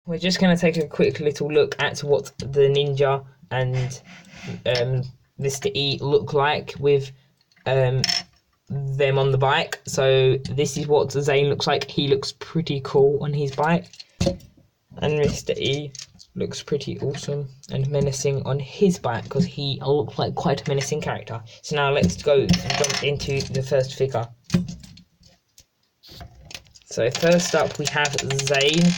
We're just going to take a quick little look at what the Ninja and Mr. E look like with them on the bike. So this is what Zane looks like. He looks pretty cool on his bike. And Mr. E looks pretty awesome and menacing on his bike because he looks like quite a menacing character. So now let's go and jump into the first figure. So first up we have Zane,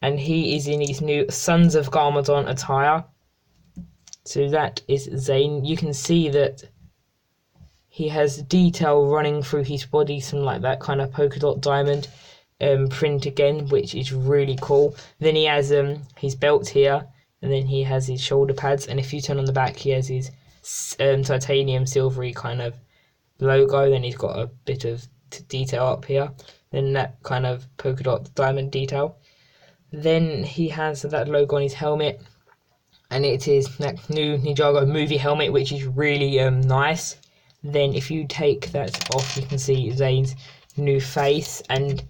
and he is in his new Sons of Garmadon attire. So that is Zane. You can see that he has detail running through his body, some like that kind of polka dot diamond print again, which is really cool. Then he has his belt here, and then he has his shoulder pads, and if you turn on the back he has his titanium silvery kind of logo. Then he's got a bit of detail up here, then that kind of polka dot diamond detail. Then he has that logo on his helmet, and it is that new Ninjago movie helmet, which is really nice. Then if you take that off, you can see Zane's new face, and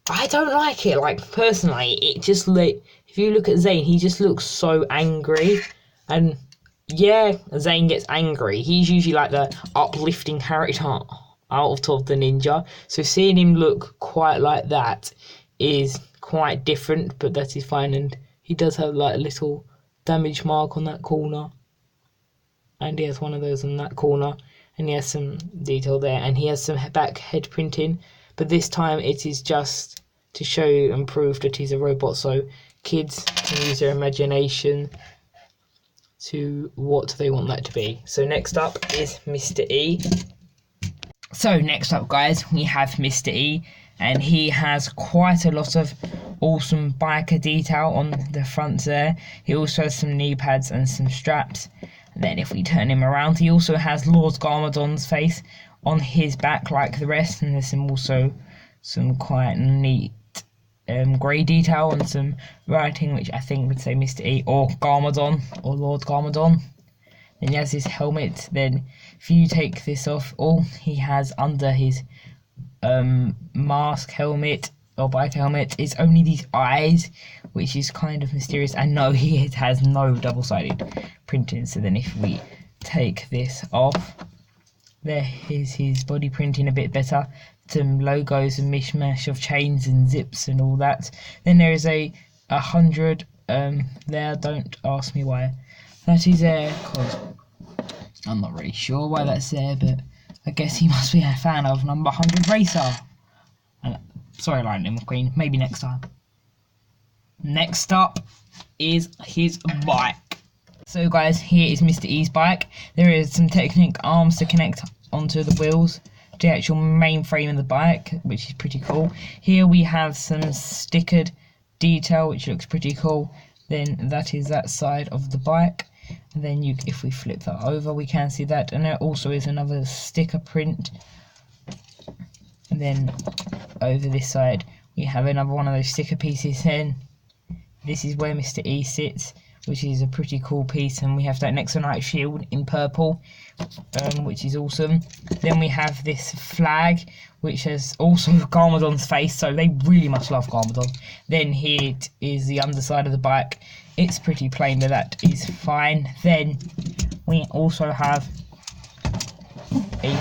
I don't like it. Like, personally, it just if you look at Zane, he just looks so angry. And yeah, Zane gets angry. He's usually like the uplifting character out of the Ninja. So seeing him look quite like that is quite different, but that is fine. And he does have like a little damage mark on that corner. And he has one of those on that corner. And he has some detail there. And he has some back head printing. But this time it is just to show and prove that he's a robot, so kids can use their imagination to what they want that to be. So next up is Mr. E. So next up, guys, we have Mr. E, and he has quite a lot of awesome biker detail on the front there. He also has some knee pads and some straps. And then if we turn him around, he also has Lord Garmadon's face on his back like the rest, and there's some quite neat grey detail and some writing which I think would say Mr. E or Garmadon or Lord Garmadon. Then he has his helmet. Then if you take this off, all he has under his mask helmet or bike helmet is only these eyes, which is kind of mysterious. And no, he has no double-sided printing. So then if we take this off, there is his body printing a bit better. Some logos and mishmash of chains and zips and all that. Then there is a 100 there. Don't ask me why that is there, because I'm not really sure why that's there, but I guess he must be a fan of number 100 Racer. Sorry, Lightning McQueen, maybe next time. Next up is his bike. So guys, here is Mr. E's bike. There is some Technic arms to connect onto the wheels, the actual main frame of the bike, which is pretty cool. Here we have some stickered detail, which looks pretty cool. Then that is that side of the bike. And then if we flip that over, we can see that. And there also is another sticker print. And then over this side, we have another one of those sticker pieces. Then this is where Mr. E sits, which is a pretty cool piece, and we have that Nexonite shield in purple, which is awesome. Then we have this flag, which has also Garmadon's face, so they really must love Garmadon. Then here is the underside of the bike. It's pretty plain, but that is fine. Then we also have a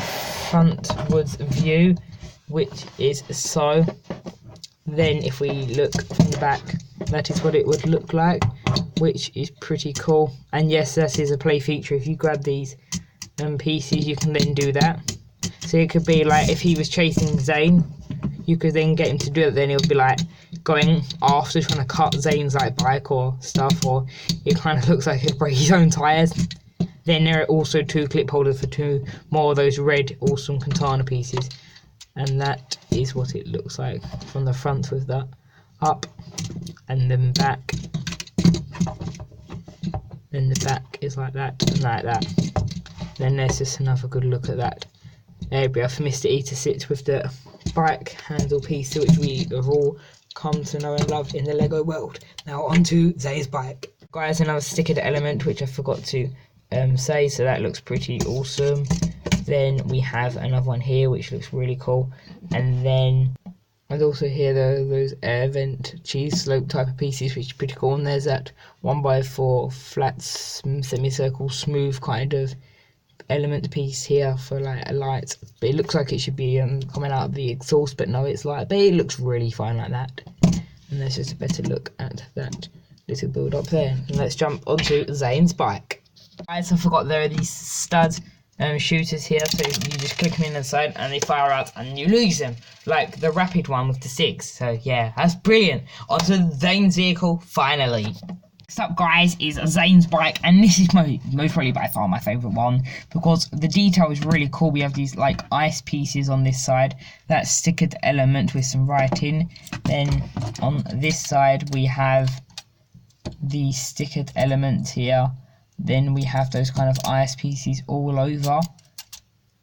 frontwards view, which is so. Then if we look from the back, that is what it would look like, which is pretty cool. And yes, that is a play feature. If you grab these pieces, you can then do that. So it could be like if he was chasing Zane, you could then get him to do it. Then he'll be like going after, trying to cut Zane's like bike or stuff, or it kind of looks like he'll break his own tires. Then there are also two clip holders for two more of those red awesome katana pieces, and that is what it looks like from the front with that up, and then back. Then the back is like that and like that. Then there's just another good look at that area for Mr. E to sit with the bike handle piece, which we have all come to know and love in the Lego world. Now onto Zay's bike. Guys, another stickered element which I forgot to say, so that looks pretty awesome. Then we have another one here which looks really cool, and then And also here those air vent cheese slope type of pieces, which is pretty cool. And there's that 1x4 flat semicircle smooth kind of element piece here for like a light. But it looks like it should be coming out of the exhaust, but no, it's light. But it looks really fine like that. And there's just a better look at that little build up there. And let's jump onto Zane's bike. Guys, I forgot there are these studs shooters here, so you just click them in the side and they fire out and you lose them, like the rapid one with the 6. So yeah, that's brilliant. Onto Zane's vehicle finally. Next up, guys, is Zane's bike, and this is most probably by far my favourite one because the detail is really cool. We have these like ice pieces on this side, that stickered element with some writing. Then on this side we have the stickered element here. Then we have those kind of ice pieces all over,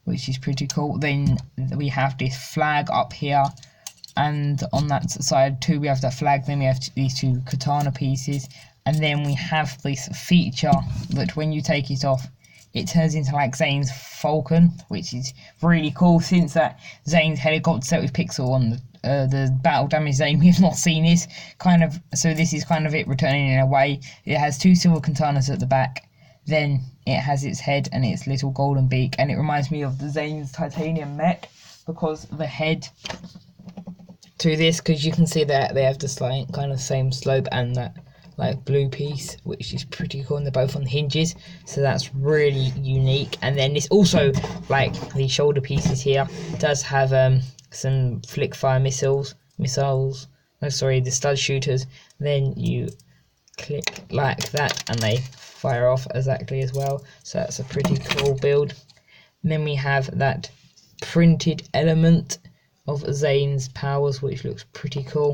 which is pretty cool. Then we have this flag up here, and on that side too we have that flag. Then we have these 2 katana pieces, and then we have this feature that when you take it off, it turns into like Zane's Falcon, which is really cool, since that Zane's helicopter set with Pixel on the battle damage Zane. We have not seen this kind of, so this is kind of it returning in a way. It has 2 silver katanas at the back, then it has its head and its little golden beak, and it reminds me of the Zane's titanium mech because the head to this, because you can see that they have the slight kind of same slope and that like blue piece, which is pretty cool, and they're both on the hinges, so that's really unique. And then this also, like the shoulder pieces here, does have some flick fire missiles, oh sorry, the stud shooters. Then you click like that and they fire off exactly as well, so that's a pretty cool build. And then we have that printed element of Zane's powers, which looks pretty cool.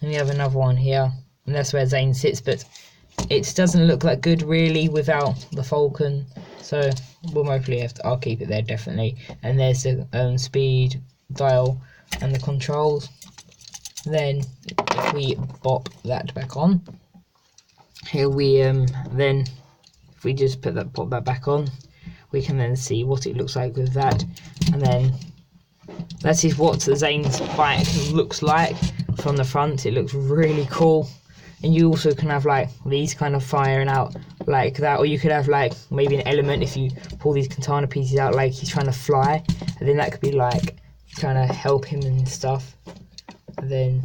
And we have another one here, and that's where Zane sits, but it doesn't look that good really without the Falcon, so we'll hopefully I'll keep it there definitely. And there's the speed dial and the controls. Then if we bop that back on, here we then if we just pop that back on, we can then see what it looks like with that. And then that is what Zane's bike looks like from the front. It looks really cool. And you also can have like these kind of firing out like that, or you could have like maybe an element if you pull these katana pieces out like he's trying to fly, and then that could be like trying to help him and stuff. And then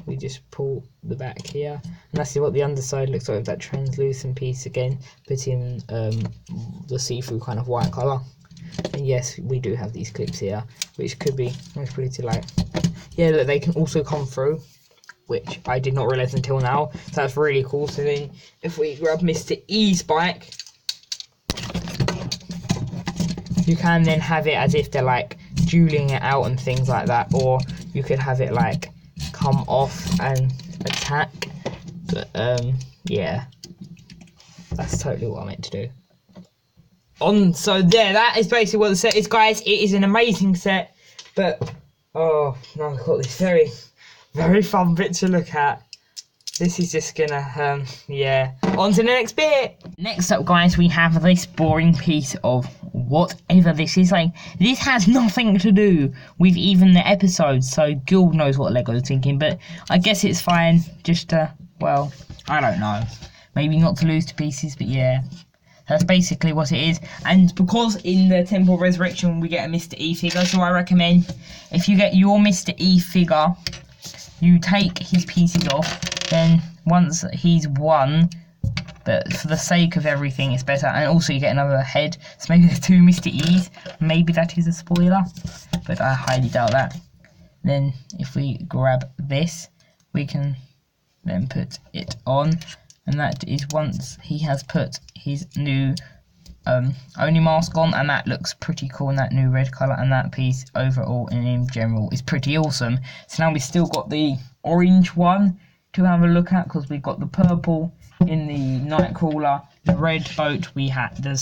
we just pull the back here, and that's what the underside looks like with that translucent piece again, putting the see-through kind of white colour. And yes, we do have these clips here, which could be pretty like, yeah, look, they can also come through, which I did not realise until now, so that's really cool. So then if we grab Mr. E's bike, you can then have it as if they're like dueling it out and things like that, or you could have it like come off and attack. But yeah, that's totally what I meant to do. So there, that is basically what the set is, guys. It is an amazing set, but oh, now I've got this very fun bit to look at. This is just gonna, yeah. On to the next bit. Next up, guys, we have this boring piece of whatever this is. Like, this has nothing to do with even the episodes, so God knows what Lego's thinking, but I guess it's fine just to, well, I don't know. Maybe not to lose to pieces, but yeah. That's basically what it is. And because in the Temple Resurrection we get a Mr. E figure, so I recommend if you get your Mr. E figure, you take his pieces off, then once he's won, but for the sake of everything it's better, and also you get another head, so maybe there's 2 Mr. E's, maybe that is a spoiler, but I highly doubt that. Then if we grab this, we can then put it on, and that is once he has put his new Oni mask on, and that looks pretty cool in that new red colour, and that piece overall and in general is pretty awesome. So now we've still got the orange one to have a look at, because we've got the purple in the Nightcrawler, the red boat we had, the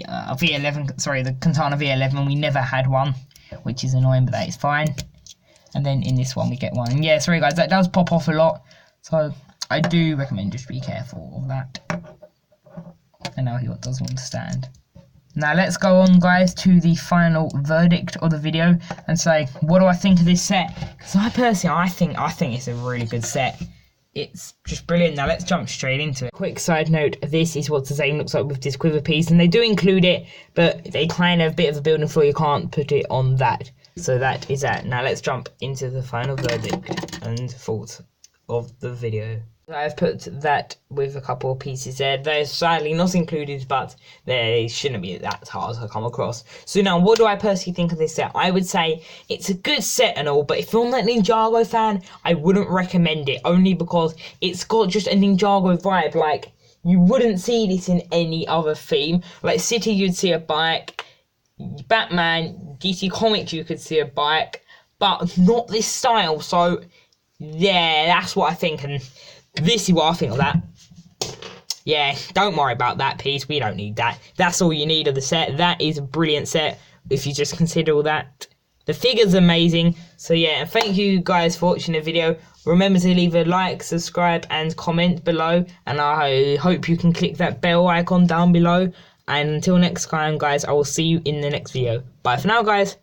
V11, sorry, the Katana V11, we never had one, which is annoying, but that is fine. And then in this one we get one, and yeah, sorry guys, that does pop off a lot, so I do recommend just be careful of that. And now he doesn't want to stand. Now let's go on, guys, to the final verdict of the video and say, what do I think of this set? Because I personally, I think it's a really good set. It's just brilliant. Now let's jump straight into it. Quick side note, this is what the Zane looks like with this quiver piece, and they do include it, but they kind of bit of a building floor, you can't put it on that. So that is that. Now let's jump into the final verdict and thoughts of the video. I've put that with a couple of pieces there. They're sadly not included, but they shouldn't be that hard to come across. So now, what do I personally think of this set? I would say it's a good set and all, but if you're not a Ninjago fan, I wouldn't recommend it, only because it's got just a Ninjago vibe. Like, you wouldn't see this in any other theme. Like City, you'd see a bike. Batman, DC Comics, you could see a bike, but not this style. So yeah, that's what I think, and this is what I think of that. Yeah, don't worry about that piece, we don't need that. That's all you need of the set. That is a brilliant set if you just consider all that. The figure's amazing. So yeah, and thank you guys for watching the video. Remember to leave a like, subscribe and comment below, and I hope you can click that bell icon down below. And until next time, guys, I will see you in the next video. Bye for now, guys.